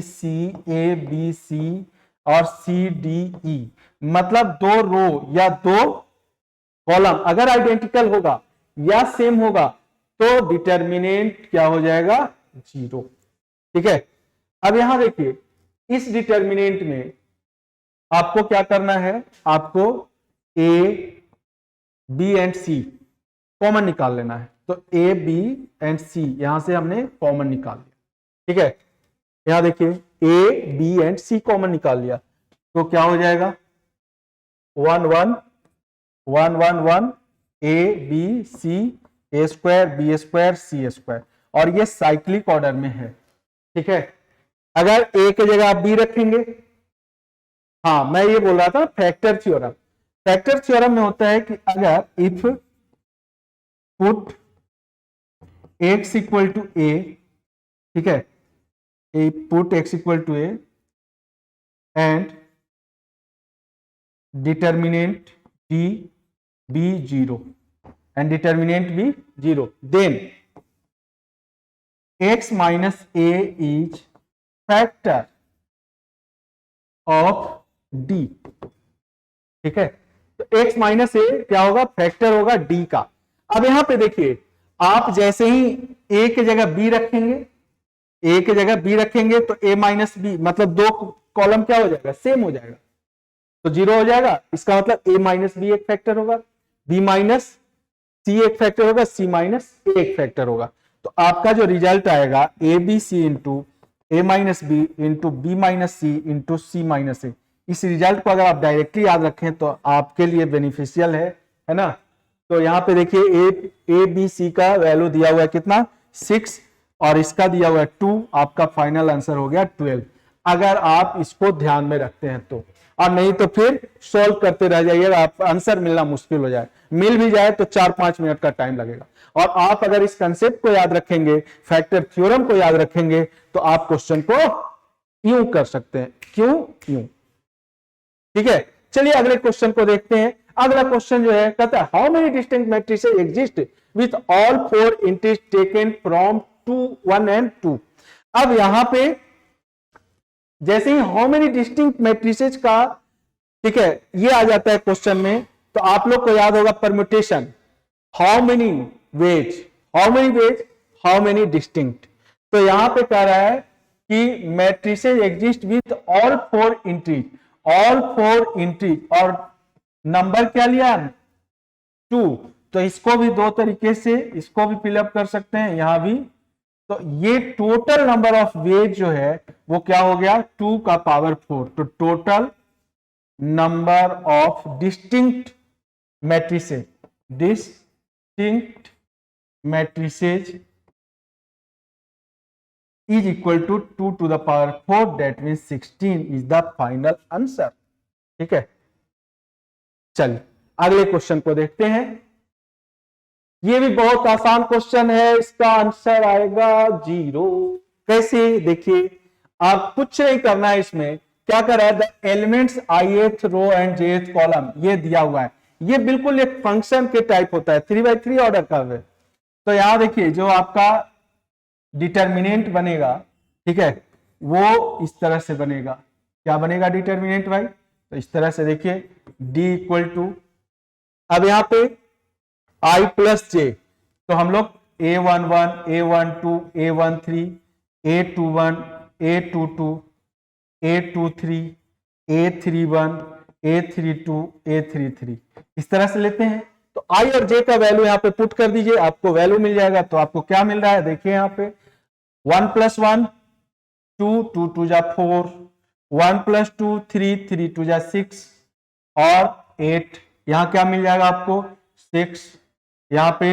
सी और सी डी ई, मतलब 2 रो या 2 कॉलम अगर आइडेंटिकल होगा या सेम होगा तो डिटरमिनेंट क्या हो जाएगा, 0, ठीक है। अब यहां देखिए इस डिटरमिनेंट में आपको क्या करना है, आपको A B and C common निकाल लेना है। तो ए बी एंड सी यहां से हमने कॉमन निकाल लिया, ठीक है। यहां देखिए A B and C common निकाल लिया, तो क्या हो जाएगा 1 1 1 1 1 A B C, A square B square C square, और ये साइक्लिक ऑर्डर में है, ठीक है। अगर a की जगह आप b रखेंगे, हाँ मैं ये बोल रहा था फैक्टर थ्योरम। फैक्टर थ्योरम में होता है कि अगर if put x equal to a, ठीक है, put x equal to a and determinant d b 0 and determinant b 0, then x minus a is factor of d, ठीक है। तो x माइनस ए क्या होगा, फैक्टर होगा d का। अब यहां पे देखिए, आप जैसे ही a की जगह b रखेंगे, a की जगह b रखेंगे तो a माइनस बी, मतलब दो कॉलम क्या हो जाएगा, सेम हो जाएगा, तो 0 हो जाएगा। इसका मतलब a माइनस बी एक फैक्टर होगा, b माइनस सी एक फैक्टर होगा, सी माइनस ए एक फैक्टर होगा। तो आपका जो रिजल्ट आएगा A B C into A minus B into B minus C into C minus A. इस रिजल्ट को अगर आप डायरेक्टली याद रखें तो आपके लिए बेनिफिशियल है ना। तो यहाँ पे देखिए ए बी सी का वैल्यू दिया हुआ है कितना, 6, और इसका दिया हुआ है 2। आपका फाइनल आंसर हो गया 12, अगर आप इसको ध्यान में रखते हैं तो। और नहीं तो फिर सॉल्व करते रह जाइएगा, आप आंसर मिलना मुश्किल हो जाए। मिल भी जाए तो 4-5 मिनट का टाइम लगेगा। और आप अगर इस कंसेप्ट को याद रखेंगे, फैक्टर थ्योरम को याद रखेंगे, तो आप क्वेश्चन को यूं कर सकते हैं। क्यों यूं, ठीक है। चलिए अगले क्वेश्चन को देखते हैं। अगला क्वेश्चन जो है कहता है how many distinct matrices exist with all 4 entries taken from 2 1 and 2। अब यहां पे जैसे ही हाउ मेनी डिस्टिंक्ट मैट्रिसेस का, ठीक है, ये आ जाता है क्वेश्चन में, तो आप लोग को याद होगा permutation, how many ways, how many ways, how many distinct. तो यहां पे कह रहा है कि matrices exist with all 4 entries, all 4 entries, और नंबर क्या लिया, 2। तो इसको भी दो तरीके से इसको भी फिलअप कर सकते हैं, यहां भी। तो ये टोटल नंबर ऑफ वेज जो है वो क्या हो गया, 2 का पावर 4। तो total number of distinct matrices, distinct matrices is equal to 2 to the power 4, that means 16 is the final answer, ठीक है। चलिए अगले क्वेश्चन को देखते हैं। ये भी बहुत आसान क्वेश्चन है, इसका आंसर आएगा 0। कैसे, देखिए आप कुछ नहीं करना है, इसमें क्या कर रहा है, the elements ith row and jth column ये दिया हुआ है। ये बिल्कुल एक फंक्शन के टाइप होता है, 3x3 ऑर्डर का है। तो यहां देखिए जो आपका डिटर्मिनेंट बनेगा, ठीक है, वो इस तरह से बनेगा। क्या बनेगा डिटर्मिनेंट भाई, तो इस तरह से देखिए d इक्वल टू, अब यहां पे i प्लस जे, तो हम लोग a11 a12 a13 a21 a22 a23 a31 a32 a33 इस तरह से लेते हैं। तो i और j का वैल्यू यहाँ पे पुट कर दीजिए, आपको वैल्यू मिल जाएगा। तो आपको क्या मिल रहा है, देखिए यहाँ पे 1 + 1 2 2 2 जा 4, 1 + 2 3 3 2 जा 6 और 8। यहाँ क्या मिल जाएगा आपको 6, यहाँ पे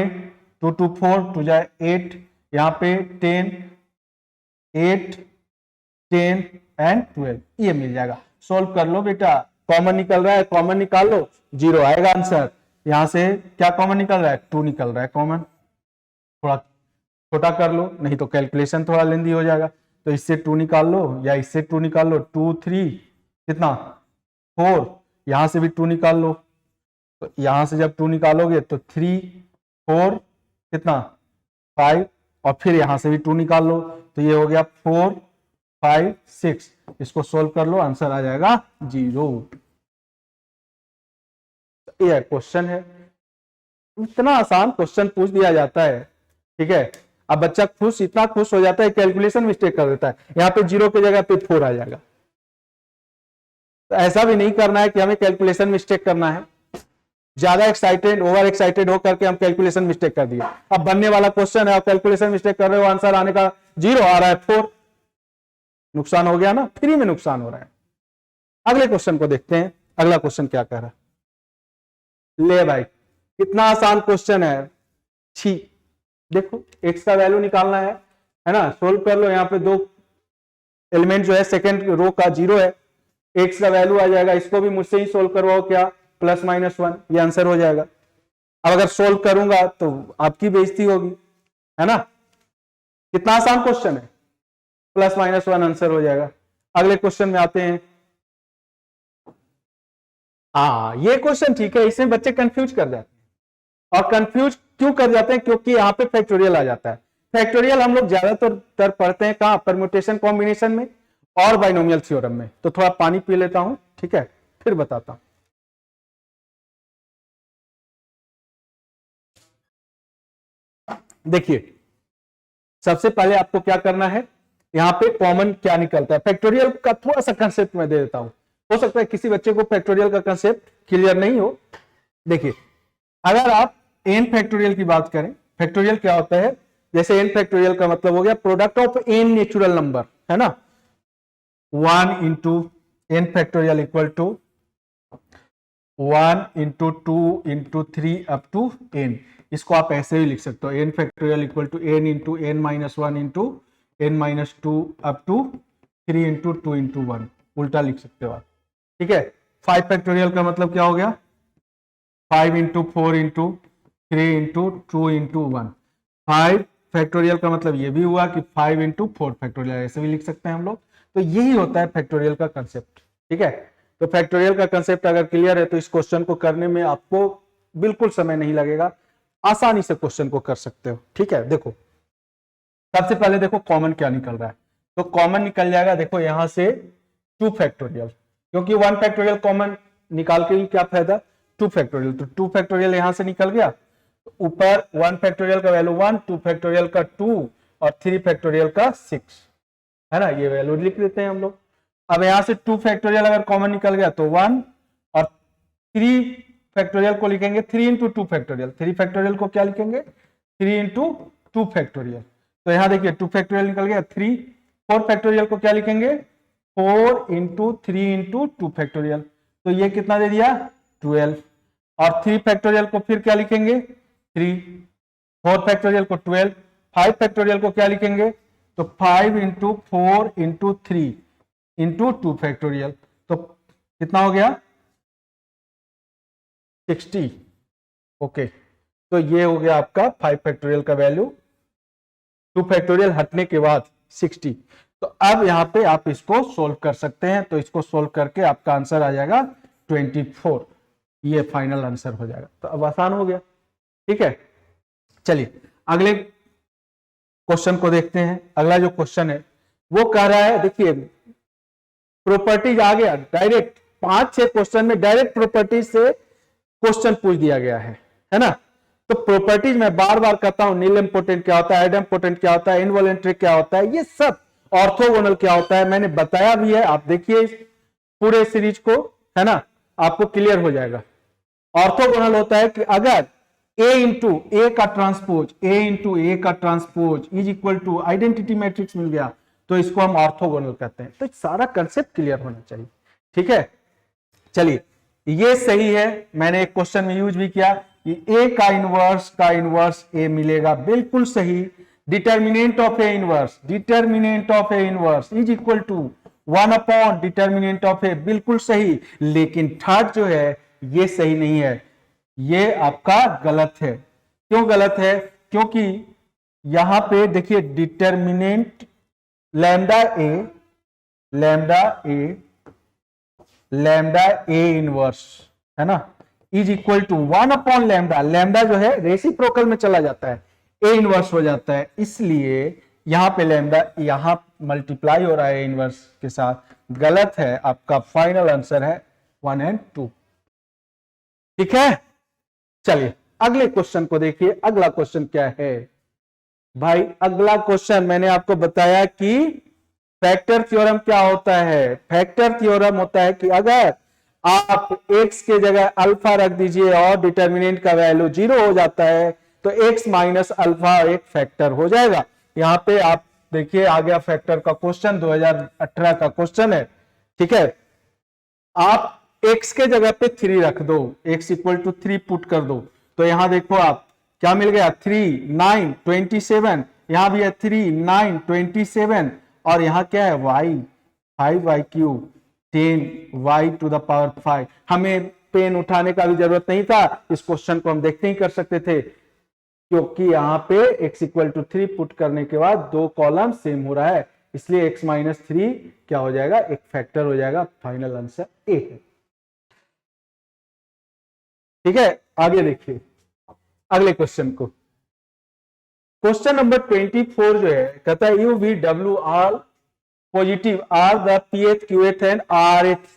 2 2 4 2 जा 8, यहाँ पे 10 8 10 एंड 12 ये मिल जाएगा। सोल्व कर लो बेटा, कॉमन निकल रहा है, कॉमन निकाल लो, 0 आएगा आंसर। यहां से क्या कॉमन निकल रहा है, 2 निकल रहा है कॉमन। थोड़ा छोटा कर लो, नहीं तो कैलकुलेशन थोड़ा लेंदी हो जाएगा। तो इससे 2 निकाल लो या इससे 2 निकाल लो, 2 3 कितना 4, यहां से भी 2 निकाल लो। तो यहां से जब 2 निकालोगे तो 3 4 कितना 5, और फिर यहां से भी 2 निकाल लो, तो ये हो गया 4 5 6। इसको सोल्व कर लो, आंसर आ जाएगा 0। ये क्वेश्चन है, इतना आसान क्वेश्चन पूछ दिया जाता है, ठीक है। अब बच्चा इतना खुश हो जाता है, कैलकुलेशन मिस्टेक कर देता है। यहाँ पे 0 की जगह पे 4 आ जाएगा। तो ऐसा भी नहीं करना है कि हमें कैलकुलेशन मिस्टेक करना है, ज्यादा एक्साइटेड ओवर एक्साइटेड होकर के हम कैलकुलेशन मिस्टेक कर दिए। अब बनने वाला क्वेश्चन है, आप कैलकुलेशन मिस्टेक कर रहे हो, आंसर आने का 0 आ रहा है 4, नुकसान हो गया ना, फ्री में नुकसान हो रहा है। अगले क्वेश्चन को देखते हैं, अगला क्वेश्चन क्या कह रहा है। ले भाई कितना आसान क्वेश्चन है, छी। देखो x का वैल्यू निकालना है ना, सोल्व कर लो। यहाँ पे 2 एलिमेंट जो है सेकेंड रो का 0 है, एक्स का वैल्यू आ जाएगा, इसको भी मुझसे ही सोल्व करवाओ, क्या +-1, ये आंसर हो जाएगा। अब अगर सोल्व करूंगा तो आपकी बेइज्जती होगी, है ना। कितना आसान क्वेश्चन है, +-1 आंसर हो जाएगा। अगले क्वेश्चन में आते हैं। हाँ ये क्वेश्चन ठीक है, इसमें बच्चे कंफ्यूज कर जाते हैं। और कंफ्यूज क्यों कर जाते हैं, क्योंकि यहाँ पे फैक्टोरियल आ जाता है। फैक्टोरियल हम लोग ज्यादातर पढ़ते हैं कहाँ, परम्यूटेशन कॉम्बिनेशन में और बाइनोमियल थ्योरम में। तो थोड़ा पानी पी लेता हूं, ठीक है, फिर बताता हूं। देखिए सबसे पहले आपको क्या करना है, यहाँ पे कॉमन क्या निकलता है। फैक्टोरियल का थोड़ा सा कंसेप्ट मैं दे देता हूं, हो सकता है किसी बच्चे को फैक्टोरियल का कंसेप्ट क्लियर नहीं हो। देखिए अगर आप एन फैक्टोरियल की बात करें, फैक्टोरियल क्या होता है, जैसे एन फैक्टोरियल का मतलब हो गया product of N natural number, है ना। 1 into N factorial equal to 1 into 2 into 3 up to N. इसको आप ऐसे ही लिख सकते हो, N factorial equal to N into n-1 into n-2 up to 3 into 2 into 1, उल्टा लिख सकते हो आप, ठीक है। 5 फैक्टोरियल का मतलब क्या हो गया, 5 into 4 into 3 into 2 into 1। 5 factorial का मतलब ये भी हुआ कि 5 इंटू 4 फैक्टोरियल, ऐसे भी लिख सकते हैं हम लोग। तो यही होता है फैक्टोरियल का कंसेप्ट, ठीक है। तो फैक्टोरियल का कंसेप्ट अगर क्लियर है तो इस क्वेश्चन को करने में आपको बिल्कुल समय नहीं लगेगा, आसानी से क्वेश्चन को कर सकते हो, ठीक है। देखो सबसे पहले देखो कॉमन क्या निकल रहा है, तो कॉमन निकल जाएगा, देखो यहां से 2 फैक्टोरियल, क्योंकि 1 फैक्टोरियल कॉमन निकाल के ही क्या फायदा, 2 फैक्टोरियल, तो 2 फैक्टोरियल यहां से निकल गया। ऊपर 1 फैक्टोरियल का वैल्यू 1, 2 फैक्टोरियल का 2 और 3 फैक्टोरियल का 6, है ना, ये वैल्यू लिख लेते हैं हम लोग। अब यहां से 2 फैक्टोरियल अगर कॉमन निकल गया तो 1, और 3 फैक्टोरियल को लिखेंगे 3 इंटू 2 फैक्टोरियल, 3 फैक्टोरियल को क्या लिखेंगे 3 इंटू 2 फैक्टोरियल। तो यहां देखिए 2 फैक्टोरियल निकल गया 3, 4 फैक्टोरियल को क्या लिखेंगे 4 इंटू 3 इंटू 2 फैक्टोरियल, तो ये कितना दे दिया 12। और 3 फैक्टोरियल को फिर क्या लिखेंगे 3, 4 फैक्टोरियल को 12, 5 फैक्टोरियल को क्या लिखेंगे, तो 5 इंटू 4 इंटू 3 इंटू 2 फैक्टोरियल, तो कितना हो गया 60। ओके, तो ये हो गया आपका 5 फैक्टोरियल का वैल्यू, 2 फैक्टोरियल हटने के बाद 60। तो अब यहां पे आप इसको सोल्व कर सकते हैं, तो इसको सोल्व करके आपका आंसर आ जाएगा 24, ये फाइनल आंसर हो जाएगा। तो अब आसान हो गया, ठीक है। चलिए अगले क्वेश्चन को देखते हैं। अगला जो क्वेश्चन है वो कह रहा है, देखिए प्रॉपर्टीज आ गया डायरेक्ट, 5-6 क्वेश्चन में डायरेक्ट प्रॉपर्टीज से क्वेश्चन पूछ दिया गया है ना। तो प्रॉपर्टीज में बार बार कहता हूं, नीलम्पोटेंट क्या होता है, एडम्पोटेंट क्या होता है, इनवॉलेंट्री क्या होता है, ये सब, ऑर्थोगोनल क्या होता है, मैंने बताया भी है, आप देखिए पूरे सीरीज को, है ना, आपको क्लियर हो जाएगा। ऑर्थोगोनल होता है कि अगर ए इंटू ए का ट्रांसपोज, ए इंटू ए का transpose is equal to identity matrix मिल गया, तो इसको हम ऑर्थोगोनल कहते हैं। तो सारा कंसेप्ट क्लियर होना चाहिए, ठीक है। चलिए ये सही है, मैंने एक क्वेश्चन में यूज भी किया कि ए का इनवर्स ए मिलेगा, बिल्कुल सही। Determinant of A inverse is equal to 1 upon determinant of A, बिल्कुल सही। लेकिन थर्ड जो है ये सही नहीं है, ये आपका गलत है। क्यों गलत है, क्योंकि यहां पे देखिए डिटर्मिनेंट लैम्डा ए इनवर्स, है ना, is equal to 1 upon lambda, lambda जो है रेसिप्रोकल में चला जाता है, ए इनवर्स हो जाता है, इसलिए यहां पे लैम्डा यहां मल्टीप्लाई हो रहा है इनवर्स के साथ, गलत है। आपका फाइनल आंसर है 1 और 2, ठीक है। चलिए अगले क्वेश्चन को देखिए। अगला क्वेश्चन क्या है भाई, अगला क्वेश्चन मैंने आपको बताया कि फैक्टर थ्योरम क्या होता है। फैक्टर थ्योरम होता है कि अगर आप x के जगह अल्फा रख दीजिए और डिटर्मिनेंट का वैल्यू 0 हो जाता है तो x माइनस अल्फा एक फैक्टर हो जाएगा। यहां पे आप देखिए आ गया फैक्टर का क्वेश्चन, 2018 का क्वेश्चन है, ठीक है। आप x के जगह पे 3 रख दो, x इक्वल टू 3 पुट कर दो, तो यहां देखो आप क्या मिल गया 3, 9, 27, यहां भी है 3, 9, 27 और यहाँ क्या है y 5y³ 10y⁵ हमें पेन उठाने का भी जरूरत नहीं था, इस क्वेश्चन को हम देखते ही कर सकते थे, क्योंकि यहाँ पे x = 3 पुट करने के बाद दो कॉलम सेम हो रहा है, इसलिए x - 3 क्या हो जाएगा, एक फैक्टर हो जाएगा। फाइनल आंसर ए है। ठीक है, आगे देखिए अगले क्वेश्चन को। क्वेश्चन नंबर 24 जो है कहता है U V W R positive are the pth qth and rth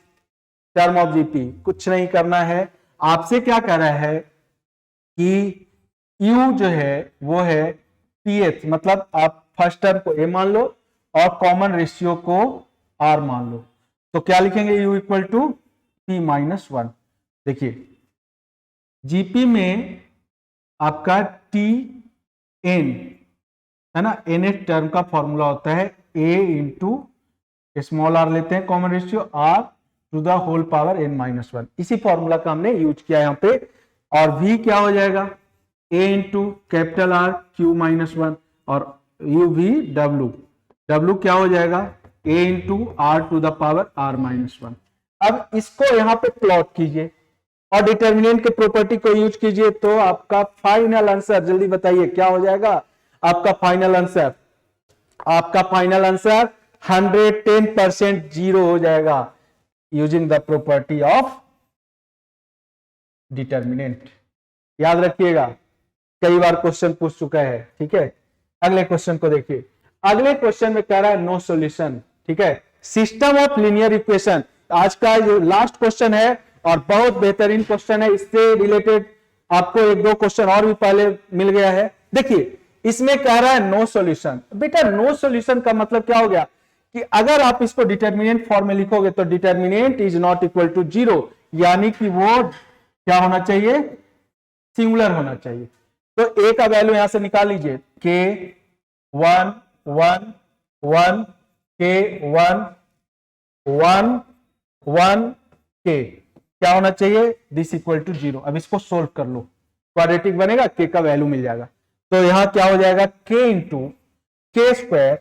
term of GP. कुछ नहीं करना है, आपसे क्या कह रहा है कि U जो है वो है pth, मतलब आप फर्स्ट टर्म को a मान लो और कॉमन रेशियो को r मान लो, तो क्या लिखेंगे U = p - 1। देखिए जीपी में आपका tn है ना, nth टर्म का फॉर्मूला होता है a × स्मॉल r लेते हैं कॉमन रेशियो r⁴ n - 1, इसी फॉर्मूला का हमने यूज किया यहाँ पे। और v क्या हो जाएगा, a × कैपिटल R Q - 1 और w क्या हो जाएगा, a × r⁴ r-1। अब इसको यहाँ पे प्लॉट कीजिए और डिटर्मिनेंट के प्रॉपर्टी को यूज कीजिए, तो आपका फाइनल आंसर, जल्दी बताइए क्या हो जाएगा आपका फाइनल आंसर। आपका फाइनल आंसर 110% 0 हो जाएगा using the property of determinant. याद रखिएगा, कई बार क्वेश्चन पूछ चुका है। ठीक है, अगले क्वेश्चन को देखिए। अगले क्वेश्चन में कह रहा है नो सॉल्यूशन। ठीक है, सिस्टम ऑफ लीनियर इक्वेशन आज का जो लास्ट क्वेश्चन है और बहुत बेहतरीन क्वेश्चन है, इससे रिलेटेड आपको एक दो क्वेश्चन और भी पहले मिल गया है। देखिए इसमें कह रहा है नो सॉल्यूशन। बेटा नो सॉल्यूशन का मतलब क्या हो गया कि अगर आप इसको डिटर्मिनेंट फॉर्म में लिखोगे तो determinant is not equal to 0, यानी कि वो क्या होना चाहिए, सिंगुलर होना चाहिए। तो a का वैल्यू यहां से निकाल लीजिए, k 1 1 1 k 1 1 1 k क्या होना चाहिए, दिस इक्वल टू 0। अब इसको सोल्व कर लो, क्वाड्रेटिक बनेगा, k का वैल्यू मिल जाएगा। तो यहां क्या हो जाएगा, k × k²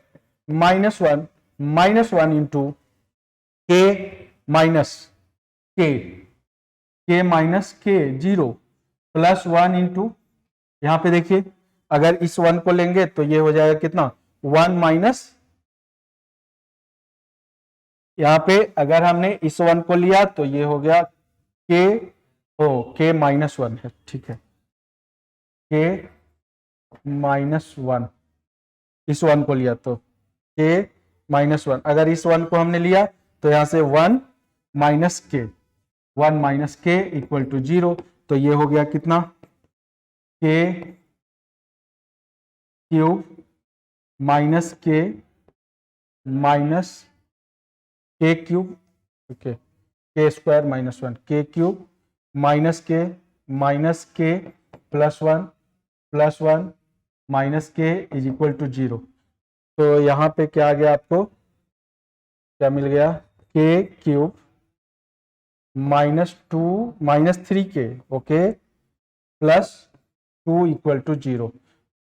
-1 -1 × k - 0 प्लस 1 × यहां पे देखिए, अगर इस 1 को लेंगे तो ये हो जाएगा कितना, 1 माइनस, यहां पे अगर हमने इस 1 को लिया तो ये हो गया k -1 है। ठीक है, k -1, इस 1 को लिया तो k -1, अगर इस 1 को हमने लिया तो यहां से 1 - k इक्वल टू 0। तो ये हो गया कितना, k³ - k k³ okay, k² - 1 k³ -k +1 k is equal to 0। तो यहां पे क्या आ गया, आपको क्या मिल गया, k³ -3k okay +2 equal to 0।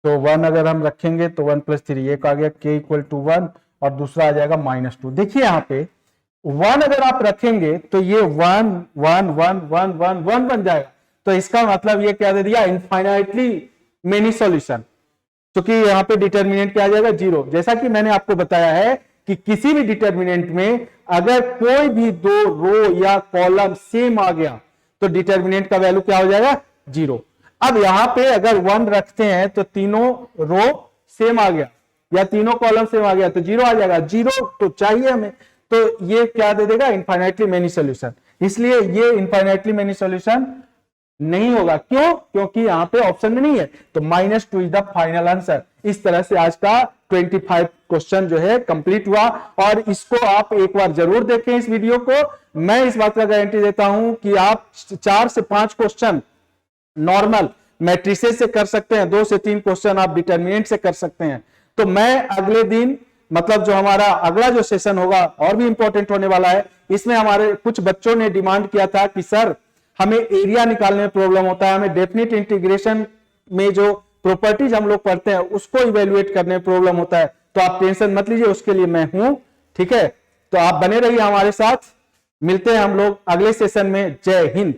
तो 1 अगर हम रखेंगे तो 1 + 3, एक आ गया k इक्वल टू 1 और दूसरा आ जाएगा -2। देखिए यहाँ पे 1 अगर आप रखेंगे तो ये 1 1 1 1 1 1 बन जाएगा। तो इसका मतलब ये क्या दे दिया, इनफाइनाइटली मेनी सॉल्यूशन, क्योंकि यहाँ पे डिटर्मिनेंट क्या आ जाएगा, 0। जैसा कि मैंने आपको बताया है कि किसी भी डिटर्मिनेंट में अगर कोई भी दो रो या कॉलम सेम आ गया तो डिटर्मिनेंट का वैल्यू क्या हो जाएगा, 0। अब यहां पे अगर 1 रखते हैं तो तीनों रो सेम आ गया या तीनों कॉलम सेम आ गया तो 0 आ जाएगा। 0 तो चाहिए हमें, तो ये क्या दे देगा, इनफाइनाइटली मेनी सॉल्यूशन। इसलिए ये इनफाइनाइटली मेनी सॉल्यूशन नहीं होगा। क्यों, क्योंकि यहां पे ऑप्शन में नहीं है। तो -2 इज द फाइनल आंसर। इस तरह से आज का 25 क्वेश्चन जो है कंप्लीट हुआ, और इसको आप एक बार जरूर देखें इस वीडियो को। मैं इस बात का गारंटी देता हूं कि आप 4 से 5 क्वेश्चन नॉर्मल मैट्रिसेस से कर सकते हैं, 2 से 3 क्वेश्चन आप डिटर्मिनेंट से कर सकते हैं। तो मैं अगले दिन, मतलब जो हमारा अगला जो सेशन होगा और भी इंपॉर्टेंट होने वाला है, इसमें हमारे कुछ बच्चों ने डिमांड किया था कि सर हमें एरिया निकालने में प्रॉब्लम होता है, हमें डेफिनेट इंटीग्रेशन में जो प्रॉपर्टीज हम लोग पढ़ते हैं उसको इवेल्युएट करने में प्रॉब्लम होता है। तो तो आप टेंशन मत लीजिए, उसके लिए मैं हूं। ठीक है, तो आप बने रहिए हमारे साथ। मिलते हैं हम लोग अगले सेशन में। जय हिंद।